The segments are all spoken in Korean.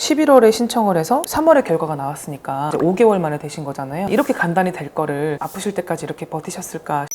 11월에 신청을 해서 3월에 결과가 나왔으니까 이제 5개월 만에 되신 거잖아요. 이렇게 간단히 될 거를 아프실 때까지 이렇게 버티셨을까?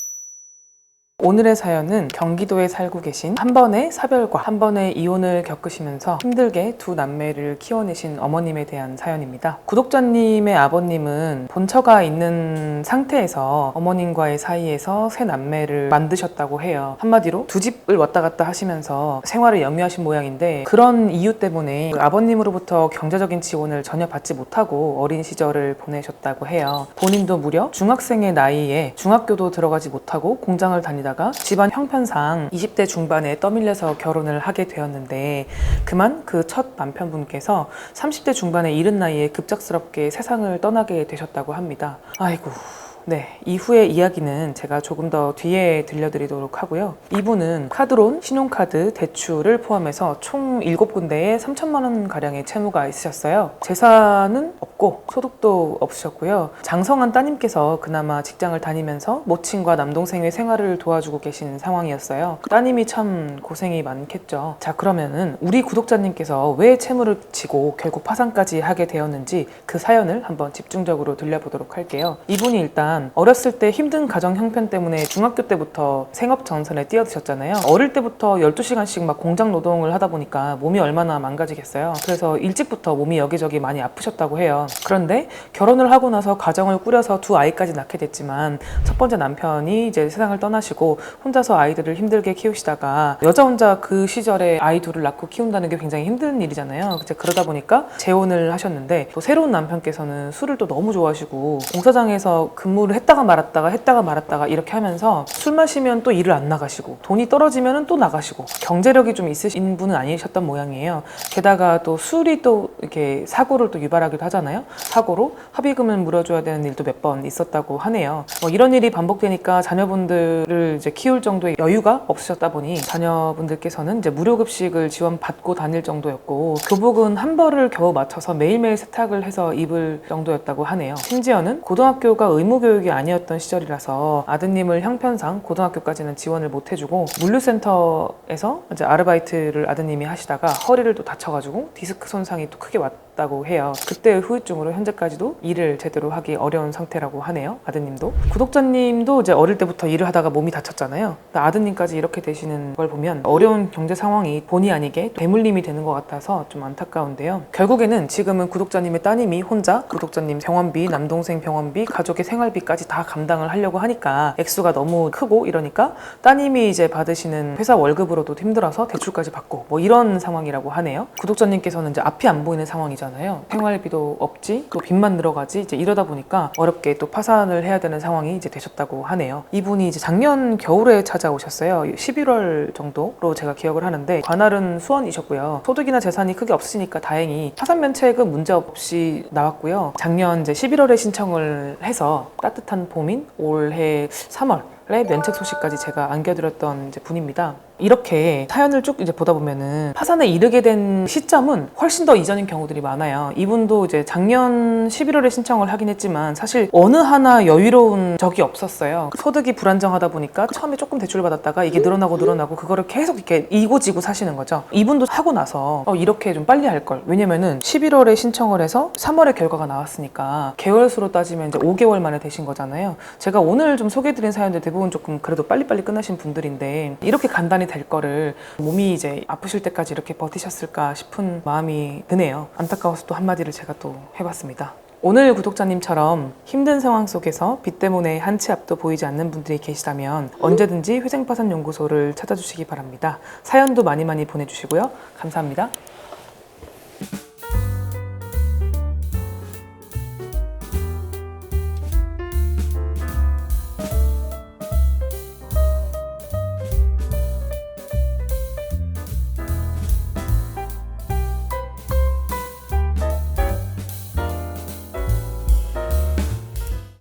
오늘의 사연은 경기도에 살고 계신 한 번의 사별과 한 번의 이혼을 겪으시면서 힘들게 두 남매를 키워내신 어머님에 대한 사연입니다. 구독자님의 아버님은 본처가 있는 상태에서 어머님과의 사이에서 새 남매를 만드셨다고 해요. 한마디로 두 집을 왔다 갔다 하시면서 생활을 영위하신 모양인데, 그런 이유 때문에 아버님으로부터 경제적인 지원을 전혀 받지 못하고 어린 시절을 보내셨다고 해요. 본인도 무려 중학생의 나이에 중학교도 들어가지 못하고 공장을 다니다 집안 형편상 20대 중반에 떠밀려서 결혼을 하게 되었는데, 그만 그 첫 남편분께서 30대 중반의 이른 나이에 급작스럽게 세상을 떠나게 되셨다고 합니다. 아이고. 네, 이후의 이야기는 제가 조금 더 뒤에 들려드리도록 하고요. 이분은 카드론, 신용카드, 대출을 포함해서 총 7군데에 3천만 원 가량의 채무가 있으셨어요. 재산은 없고 소득도 없으셨고요. 장성한 따님께서 그나마 직장을 다니면서 모친과 남동생의 생활을 도와주고 계신 상황이었어요. 따님이 참 고생이 많겠죠. 자, 그러면은 우리 구독자님께서 왜 채무를 지고 결국 파산까지 하게 되었는지 그 사연을 한번 집중적으로 들려보도록 할게요. 이분이 일단 어렸을 때 힘든 가정 형편 때문에 중학교 때부터 생업 전선에 뛰어드셨잖아요. 어릴 때부터 12시간씩 막 공장 노동을 하다 보니까 몸이 얼마나 망가지겠어요. 그래서 일찍부터 몸이 여기저기 많이 아프셨다고 해요. 그런데 결혼을 하고 나서 가정을 꾸려서 두 아이까지 낳게 됐지만, 첫 번째 남편이 이제 세상을 떠나시고 혼자서 아이들을 힘들게 키우시다가 여자 혼자 그 시절에 아이 둘을 낳고 키운다는 게 굉장히 힘든 일이잖아요. 이제 그러다 보니까 재혼을 하셨는데, 또 새로운 남편께서는 술을 또 너무 좋아하시고 공사장에서 근무를 했다가 말았다가 이렇게 하면서 술 마시면 또 일을 안 나가시고 돈이 떨어지면 또 나가시고 경제력이 좀 있으신 분은 아니셨던 모양이에요. 게다가 또 술이 또 이렇게 사고를 또 유발하기도 하잖아요. 사고로 합의금을 물어줘야 되는 일도 몇 번 있었다고 하네요. 이런 일이 반복되니까 자녀분들을 이제 키울 정도의 여유가 없으셨다 보니 자녀분들께서는 이제 무료급식을 지원받고 다닐 정도였고, 교복은 한 벌을 겨우 맞춰서 매일매일 세탁을 해서 입을 정도였다고 하네요. 심지어는 고등학교가 의무교육이 아니었던 시절이라서 아드님을 형편상 고등학교까지는 지원을 못 해주고 물류센터에서 이제 아르바이트를 아드님이 하시다가 허리를 또 다쳐가지고 디스크 손상이 또 크게 왔다고 해요. 그때의 후유증으로 현재까지도 일을 제대로 하기 어려운 상태라고 하네요. 아드님도. 구독자님도 이제 어릴 때부터 일을 하다가 몸이 다쳤잖아요. 아드님까지 이렇게 되시는 걸 보면 어려운 경제 상황이 본의 아니게 대물림이 되는 것 같아서 좀 안타까운데요. 결국에는 지금은 구독자님의 따님이 혼자 구독자님 병원비, 남동생 병원비, 가족의 생활비까지 다 감당을 하려고 하니까 액수가 너무 크고 이러니까 따님이 이제 받으시는 회사 월급으로도 힘들어서 대출까지 받고 이런 상황이라고 하네요. 구독자님께서는 이제 앞이 안 보이는 상황이잖아요. 생활비도 없지, 또 빚만 늘어가지, 이제 이러다 보니까 어렵게 또 파산을 해야 되는 상황이 이제 되셨다고 하네요. 이분이 이제 작년 겨울에 찾아오셨어요. 11월 정도로 제가 기억을 하는데, 관할은 수원이셨고요. 소득이나 재산이 크게 없으니까 다행히 파산 면책은 문제 없이 나왔고요. 작년 이제 11월에 신청을 해서 따뜻한 봄인 올해 3월에 면책 소식까지 제가 안겨드렸던 이제 분입니다. 이렇게 사연을 쭉 이제 보다 보면은 파산에 이르게 된 시점은 훨씬 더 이전인 경우들이 많아요. 이분도 이제 작년 11월에 신청을 하긴 했지만 사실 어느 하나 여유로운 적이 없었어요. 소득이 불안정하다 보니까 처음에 조금 대출을 받았다가 이게 늘어나고 그거를 계속 이렇게 이고지고 사시는 거죠. 이분도 하고 나서 이렇게 좀 빨리 할 걸. 왜냐면은 11월에 신청을 해서 3월에 결과가 나왔으니까 개월 수로 따지면 이제 5개월 만에 되신 거잖아요. 제가 오늘 좀 소개해드린 사연들 대부분 조금 그래도 빨리빨리 끝나신 분들인데, 이렇게 간단히 될 거를 몸이 이제 아프실 때까지 이렇게 버티셨을까 싶은 마음이 드네요. 안타까워서 또 한마디를 제가 또 해봤습니다. 오늘 구독자님처럼 힘든 상황 속에서 빚 때문에 한 치 앞도 보이지 않는 분들이 계시다면 언제든지 회생파산연구소를 찾아주시기 바랍니다. 사연도 많이 보내주시고요. 감사합니다.